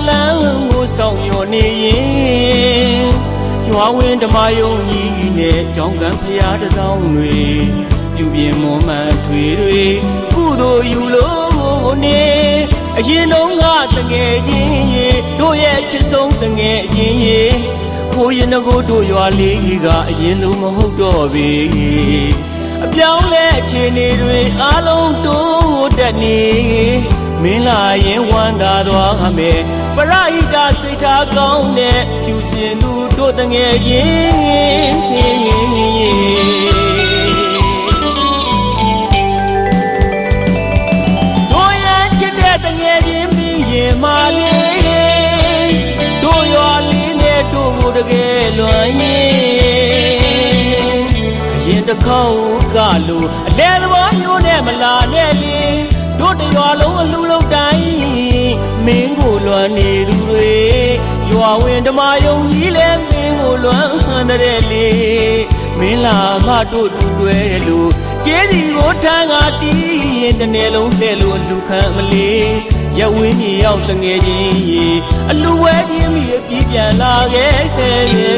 လန်းကိုဆောင်မျှော်နေရင်ကျွာဝင်ဓမ္မယုံကြီးနဲ့ကြောင်းကံဖျားတစ်ဆောင်တွေပြုပြင်မွန်မှန်ထွေတွေကုသိုလ်ယူလို့နေအရင်တုန်းကတငယ်ချင်းရေတို့ရဲ့ချစ်ဆုံးတငယ်ချင်းရေကိုရင်ကိုတို့ရွာလေးကအရင်လိုမဟုတ်တော့ပြီအပြောင်းလဲအခြေအနေတွေအားလုံးတိုးတက်နေမင်းလာရင်ဝမ်းသာသွားမယ်ပရိဟိတစိတ်ထားကောင်းတဲ့ကျူစင်သူတို့တငယ်ချင်းတို့ရဲ့ချစ်တဲ့တငယ်ချင်းပြီးရင်မာလေးတို့ရွာလေးနဲ့တို့ကိုတကယ်လွန်ရင်အရင်တစ်ခေါက်ကလို့အလဲသဘောမျိုးနဲ့မလာနဲ့လေတို့တရွာလုံးအလူလုံးတိုင်းမင်းကိုလွန်နေသူတွေရွာဝင်ဓမ္မယုံကြီးလဲမင်းကိုလွန်ဟန်တဲ့လေမင်းလာမတို့တူတွဲလို့ကျေးစီကိုထမ်းကတီးရင်တနေ့လုံးလှဲ့လို့လူခံမလေးရဝင်းကြီးရောက်တငယ်ချင်းအလူဝဲချင်းမိအပြီးပြန်လာခဲ့လေ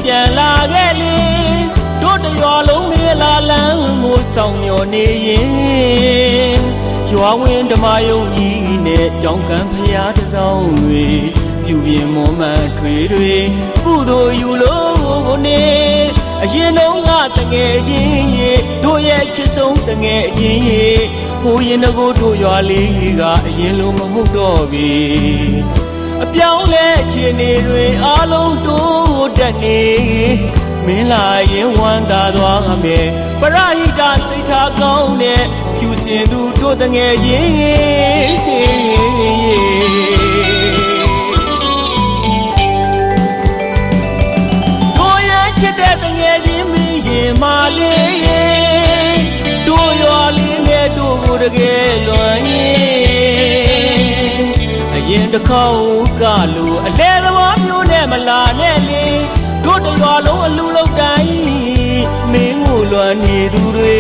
ပြန်လာခဲ့လေတို့တရွာလုံးမေးလာလန်းကိုဆောင်မျှော်နေရင်ရွာဝင်ဓမ္မယုံကြီးနဲ့ကြောင်းကံဖျားတစ်ဆောင်တွေပြုပြင်မွန်မှန်ထွေတွေကုသိုလ်ယူလို့နေအရင်တုန်းကတငယ်ချင်းရေတို့ရဲ့ချစ်ဆုံးတငယ်ချင်းရေကိုရင်ကိုတို့ရွာလေးကအရင်လိုမဟုတ်တော့ပြီအပြောင်းလဲအခြေအနေတွေအားလုံးတိုးတက်နေမင်းလာရင်ဝမ်းသာသွားမယ်ပရိဟိတစိတ်ထားကောင်းတဲ့ဖြူစင်သူတို့တငယ်ချင်းတို့ရဲ့ချစ်တဲ့တငယ်ချင်းမင်းရင်မာလေးတို့ရွာလေးနဲ့တို့ကိုတကယ်လွန်ရင်အရင်တစ်ခေါက်ကလို့အလဲသဘောမျိုးနဲ့မလာနဲ့လေတို့တရွာလုံးအလူလုံးတိုင်းမင်းကိုလွန်နေသူတွေ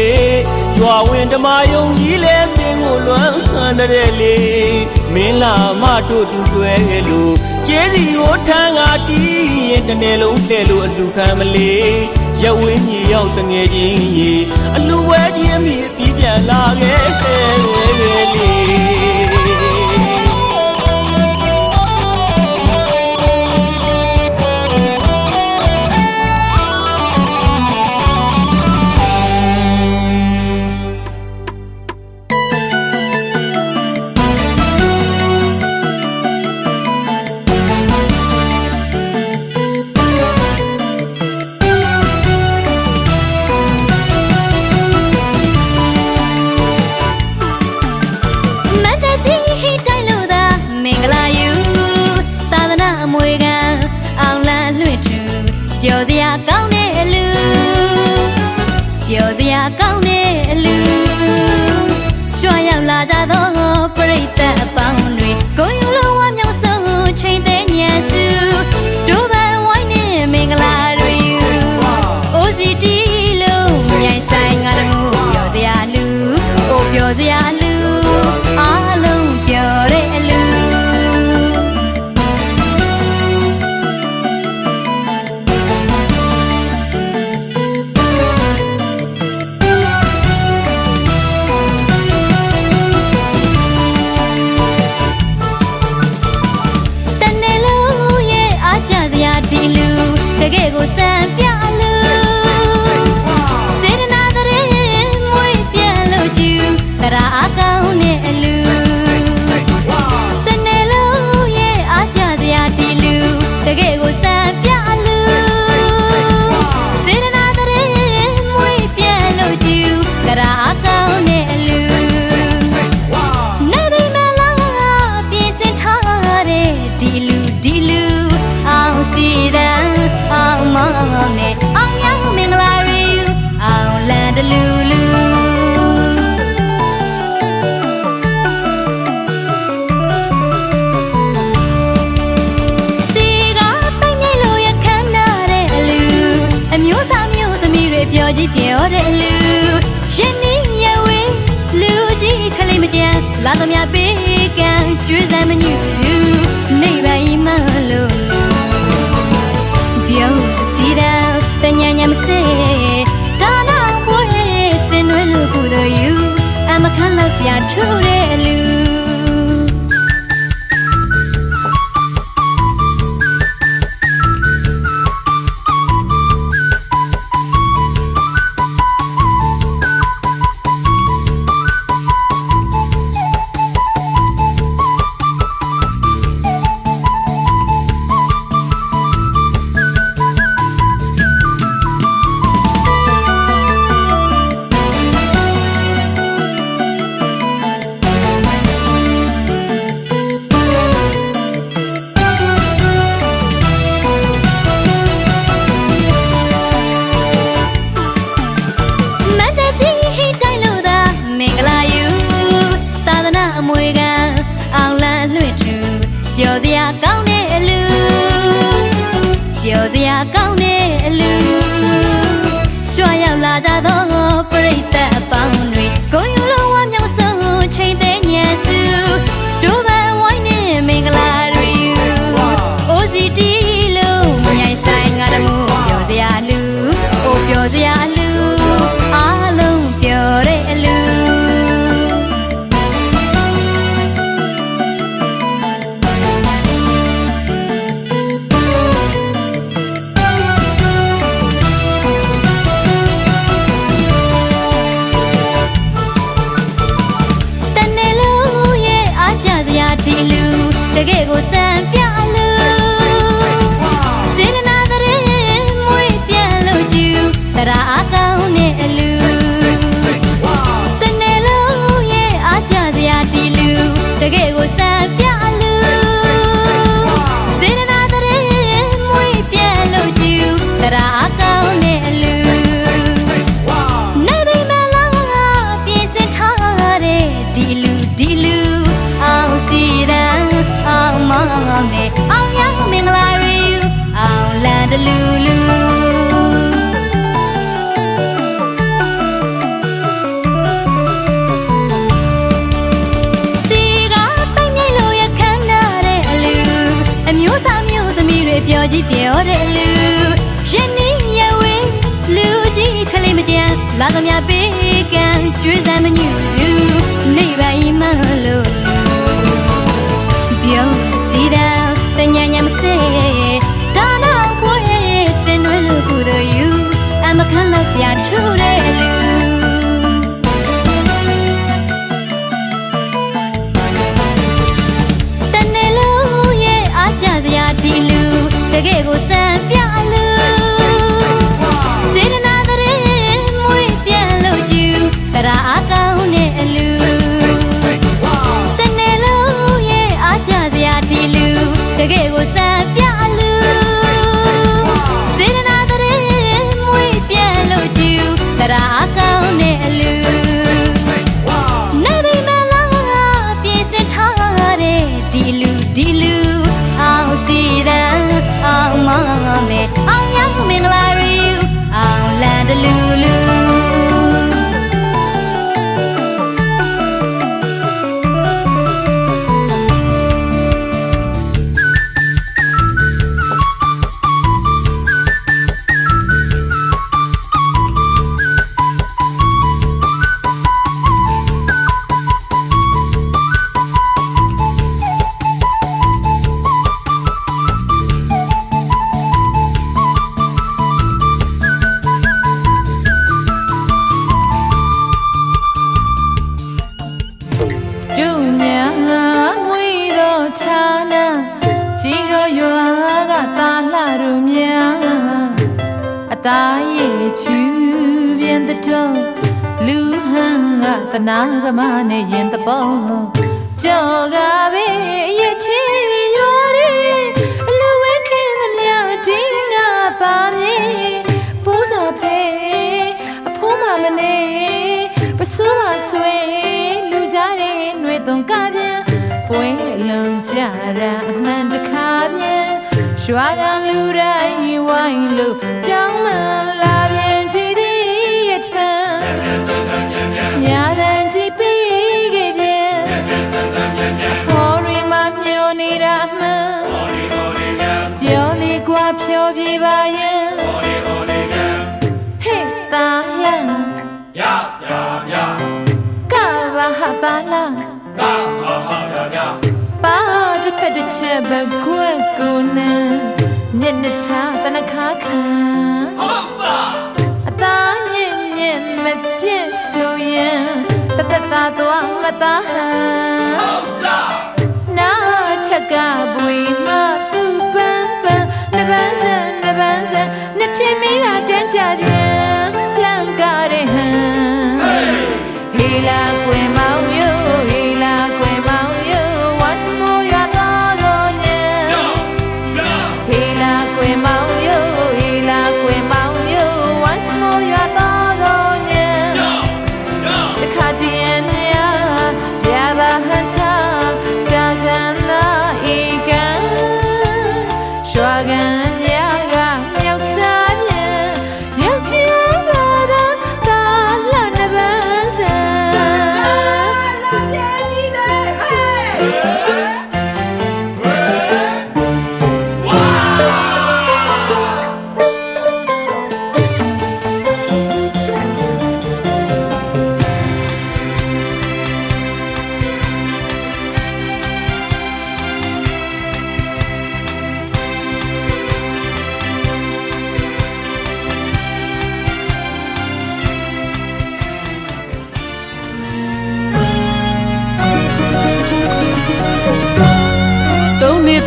ရွာဝင်ဓမ္မယုံကြီးလဲမင်းကိုလွန်ဟန်တဲ့လေမင်းလာမတို့တူတွဲလို့ကျေးစီကိုထမ်းကတီးရင်တနေ့လုံးလှဲ့လို့အလူခံမလေးရဝင်းကြီးရောက်တငယ်ချင်းအလူဝဲကြီးအမိအပြီးပြန်လာခဲ့လေပြောစရာကောင်းတဲ့အလူပြောစရာကောင်းတဲ့အလူကြွရောက်လာကြသောပရိသတ်အပေါင်းတွေကိုယူလိုဝမ်းမြောက်ဆုံးချိန်တဲ့ညစုတို့ပဲဝိုင်းနေမင်္ဂလာတွေယူ OCT လုံးမြိုင်ဆိုင်ငါတို့ပြောစရာလူပြောစရာလူအားလုံးပြောတဲ့အလူ ပြောကြီးပြောတဲ့လူရင်းနှီးရဝေးလူကြီးခလေးမကြမ်းလာသမျှပေးကံကျွေးစမ်းမညူနေပါဤမလို့ပြောစီတာတညာညာမစေဒါနာဘွေးစင်နွဲလို့ကိုတော့ယူအမခန့်လောက်ပြထူတဲ့လူပြောစရာကောင်းတဲ့အလူပြောစရာကောင်းတဲ့အလူကြွရောက်လာကြသောပရိသတ်အပေါင်းတွေကိုယူလုံးဝမြောက်ဆုံးချိန်သေးညံစုဒိုးပန်ဝိုင်းနေမင်္ဂလာတွေယူအိုစီတီလုံးမြိုင်ဆိုင်ငါတမှုပြောစရာလူအိုပြောစရာလူအားလုံးပြောတဲ့အလူဒီလူတကယ်ကိုစံပြလူစေတနာတည်းမွေးပြန်လို့ကျူတရားအကောင်းနဲ့အလူတနေ့လုံးရဲ့အားကြစရာဒီလူတကယ်ကိုစံပြလူစေတနာတည်းမွေးပြန်လို့ကျူတရားအကောင်းနဲ့အလူနေပြီမလားပြင်စင်ထားတဲ့ဒီလူအောင်စီရန်အောင်မောင်နဲ့အောင်ရမင်္ဂလာရီအောင်လန်တလူလူစီကတိုင်းမြိုင်လို့ရခမ်းနာတဲ့အလူအမျိုးသားမျိုးသမီးတွေပြောကြီးပြောတဲ့အလူရင်းနှီးရဝေးလူကြီးခလေးမကြမ်းလာသမျှပေးကံကျွေးစမ်းမညူနေပါဤမလို့ပြောစီတာတညာညာမစေဒါနာဘွေးစင်နွဲလို့ကိုတော့ယူအမခန့်လောက်ပြထူတဲ့လူတနေ့လုံးရဲ့အားကြစရာဒီလူတကယ်ကိုစံပြလူစေတနာတည်းမွေးပြန်လို့ကျူတရားအကောင်းနဲ့အလူတကယ်ကိုစံပြလူစေတနာတည်းမွေးပြန်လို့ကျူတရားအကောင်းနဲ့အလူနေပြီမလားပြင်စင်ထားတဲ့ဒီလူအောင်စီရန်အောင်မောင်နဲ့အောင်ရမင်္ဂလာရီအောင်လန်တလူလူသားရဲ့ဖြူပြင်းတဲ့တော့လူဟန်ကတနာကမနဲ့ရင်တပေါ်ကြော်ကပဲအရဲ့ချီရော်ရီအလူဝဲခင်းသမျှဒီငါပါမြေပိုးစားဖေးအဖိုးမမနေပစိုးပါဆွေလူကြတဲ့ຫນွေသွန်ကပြန်ပွဲလုံးကြရအမှန်တခါပြန်ရွာကလူတိုင်းဝိုင်းလို့ကြောင်းမလာပြန်ကြည်သည် ချက်ပဲခွက်ကိုနဲ့နှစ်နှစ်ထားတနခါခံဟုတ်ပါအသားညင်ညင်မပြည့်ဆိုရင်တတတာသွားမသားဟန်ဟုတ်လားနာချက်ကပွေမသူပန်းပန်းနပန်းစံနှစ်ထင်းမီးကတန်းကြပြန်လန့်ကားတဲ့ဟန်ဟေးလာကွယ်မောင်ယိုဟေးလာကွယ်မောင်ယို once more ရတော့ညဟေးလာကွယ်မောင်ယိုဟေးလာကွယ်မောင်ယို once more ရတော့ညတခါတည်းရဲ့မြာပြပါဟန်ချကြာစံနာဧကန်ရွှာကန်မြာကမြောက်စားပြန်မြောက်ချင်ပါတော့တာလာနပန်းစံ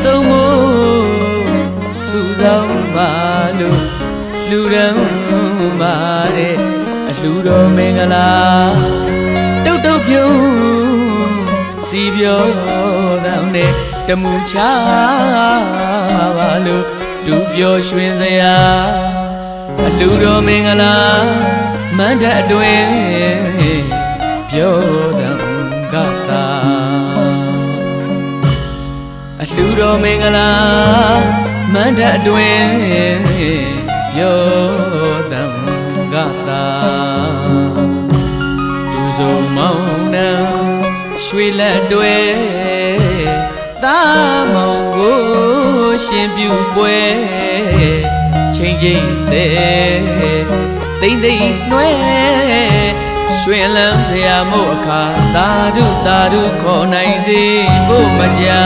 သုံးမို့စုဆောင်ပါလို့လူရန်ပါတဲ့အလှတော်မင်္ဂလာတုတ်တုတ်ပြုံးစီပြောတောင်းတဲ့တမှုချပါလို့ဒူပြောရွှင်စရာအလှတော်မင်္ဂလာမန္တအတွင်ပြောတောင်းကတာအလှတော်မင်္ဂလာမန္တအတွင်ပြောတံကတာသူစုံမောင်နှံရွှေလက်တွေတာမောင်ကိုရှင်ပြုပွဲချိန်ချိန်တဲ့တိမ့်သိမ့်နှွဲရွှင်လန်းစရာမို့အခါသာဓုခေါ်နိုင်စေကိုမကြာ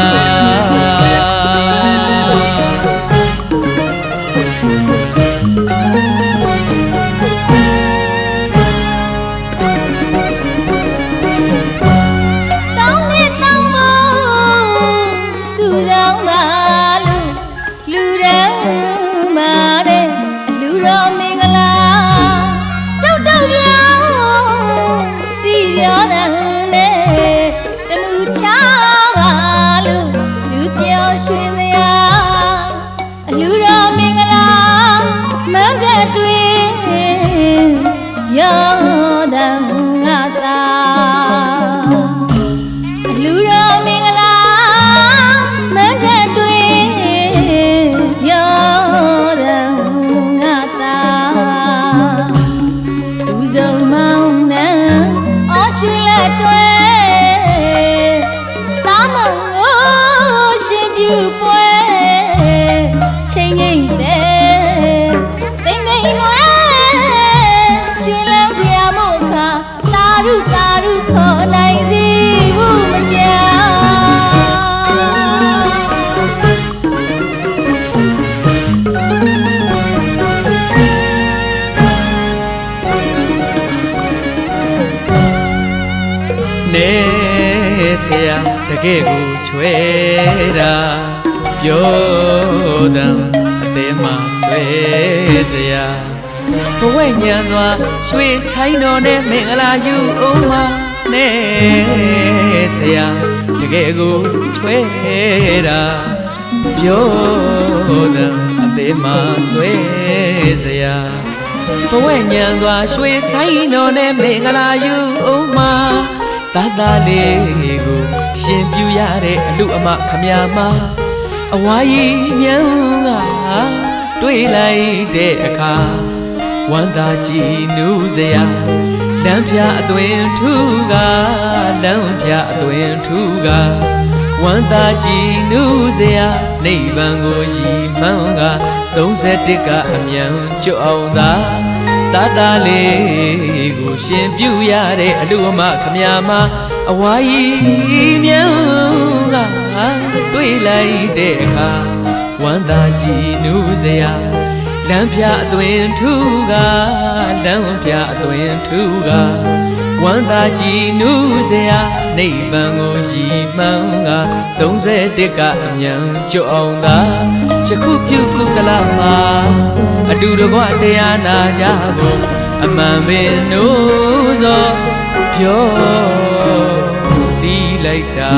ဆရာတကယ်ကိုချွဲတာပြောတံအသေးမှဆွဲစရာဘဝညံစွာရွှေဆိုင်တော်နဲ့မင်္ဂလာယူအောင်မနဲ့ဆရာတကယ်ကိုချွဲတာပြောတံအသေးမှဆွဲစရာဘဝညံစွာရွှေဆိုင်တော်နဲ့မင်္ဂလာယူအောင်မတာတာလေးကိုရှင်ပြူရတဲ့အလူအမခမများမအဝါကြီးမြန်းကတွေ့လိုက်တဲ့အခါဝမ်းသာကြည်နူးစရာလမ်းပြအသွင်ထူကလမ်းပြအသွင်ထူကဝမ်းသာကြည်နူးစရာနိဗ္ဗာန်ကိုရည်မှန်းက31ကအမြန်ကျွအောင်သာတာတာလေးကိုရှင်ပြူရတဲ့အလူအမခမများမအဝါကြီးမြန်းက တွေ့လိုက်တဲ့အခါဝမ်းသာကြည်နူးစရာလမ်းပြအသွင်ထူကလမ်းပြအသွင်ထူကဝမ်းသာကြည်နူးစရာနိဗ္ဗာန်ကိုရည်မှန်းက31ကအမြန်ကြွအောင်သာယခုပြုကုသလမှာအတူတကွတရားနာကြဖို့အမှန်ပင်တို့သောပြောတီးလိုက်တာ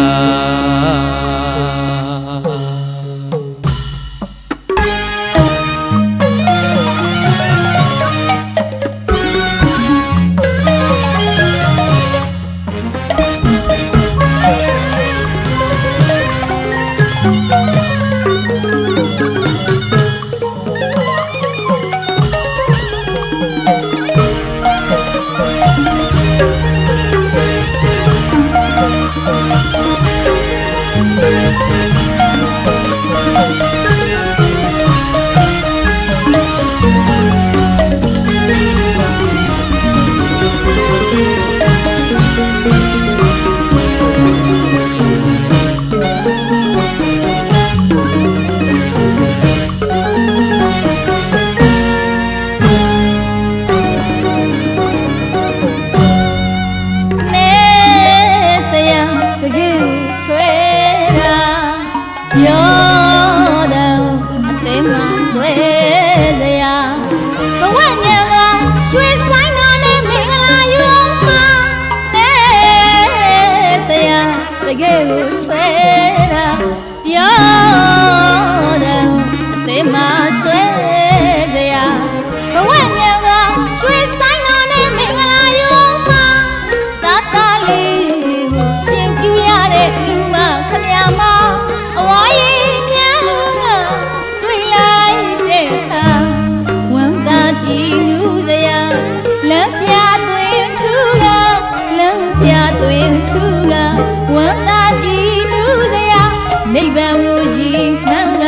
နိဗ္ဗာန်ကိုရည်မှန်းက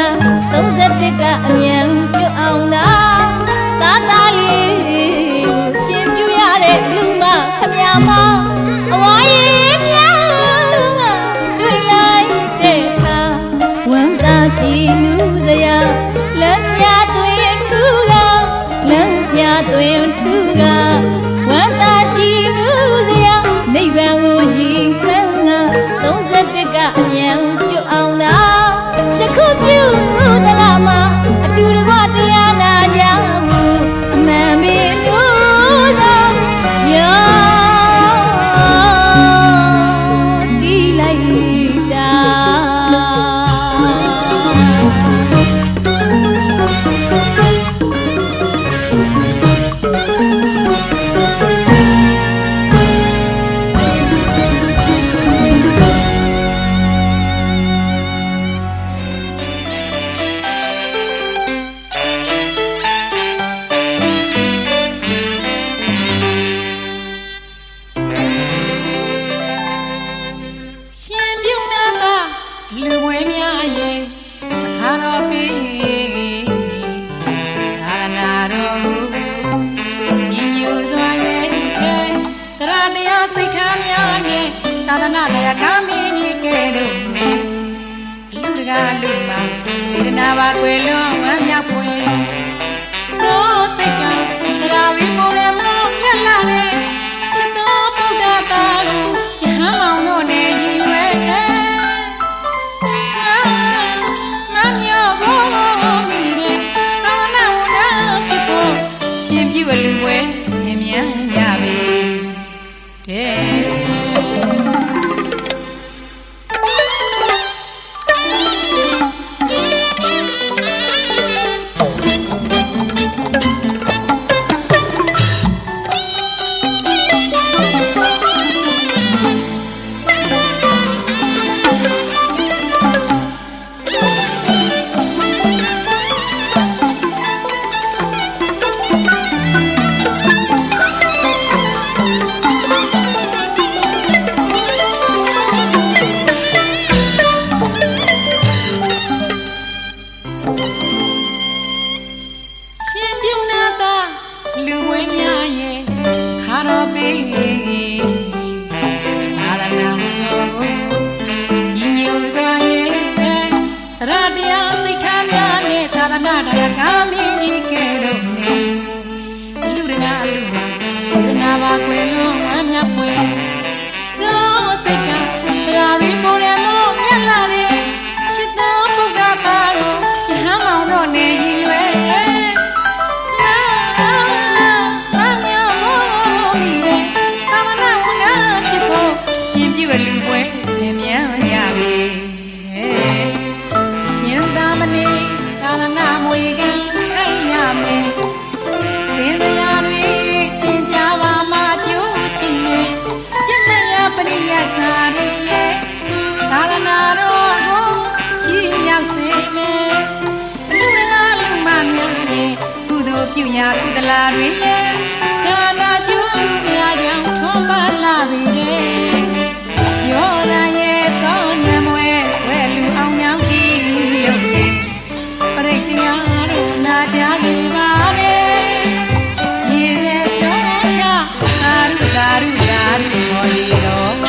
31ကအမြန်ကျွတ်အောင်သာသာသာလေးကိုရှင်ပြရတဲ့လူမခမညာမအဝါရင်မြောင်းကတွေ့လိုက်တဲ့အခါဝမ်းသာကြည်နူးစရာလက်ပြသွင်းထူကလက်ပြသွင်းထူကဝမ်းသာကြည်နူးစရာနိဗ္ဗာန်ကိုရည်မှန်းက31ကအမြန်ကျွတ်အောင်သာယခုပြုမှုသလားမှာအတူတကွတရားနာကြမှုအမှန်မင်းတို့သောရောတီးလိုက်တာလူဝဲများရဲ့အခါတော်ပေးသာနာတော်ညီညွတ်စွာရဲ့တရားတရားစိတ်ထားများနဲ့သာသနာတရားကားမင်းကြီးကဲတို့မယ်လူတကာလူမှာစေတနာပါကွယ်လွန်ဝမ်းမြောက်ဖွယ်စိုးစိတ်ကတရားဝိမောရမောပြတ်လာတဲ့ရှစ်တော်ဗုဒ္ဓသားကိုယဟန်မောင်တို့နဲ့ညီရွယ်လူဝဲဆင်မြန်းရပြီတဲ့လူဝဲများရဲ့ခါတော်ပေးသာသနာတော်ကိုညီညွတ်စွာရဲ့ ပါကွယ်လုံးဝမ်းမြတ်ပွယ်စောစိတ်ကတရားရီပေါ်ရမောမြတ်လာတယ်ရှစ်သောဘုရားသားကိုယဟန်မောင်တို့နေရည်ရွယ်လူပွဲစင်မြန်ရပြီရှင်သာမဏေသာသနာမွေကံထိုင်ရမယ်သင်္ကြန်တွေတင်ကြပါမှာကျိုးရှိမယ်ကျင့်မရပရိယစာတွေရဲ့သာသနာတော်ကိုချီးမြှောက်စေမယ်လူလူမများရဲ့ကုသိုလ်ပြုရာကုသလာတွေရဲ့ဒါနာကျိုးများကြောင့်ထွန်းပါလာပြီယောသာရဲ့ကောင်းညံမွဲဝဲလူအောင်မြောင်းကြည့်လို့ပရိတရားတို့နာကြစီပါလေရေရဲ့တော်ချသာရုသာရုသာရုဟောဒီတော်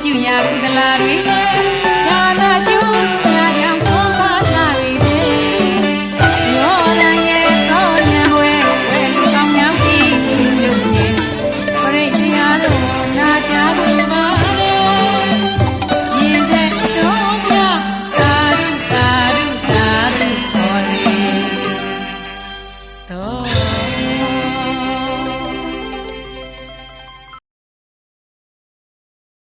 ပြုရာကုသလာတွေ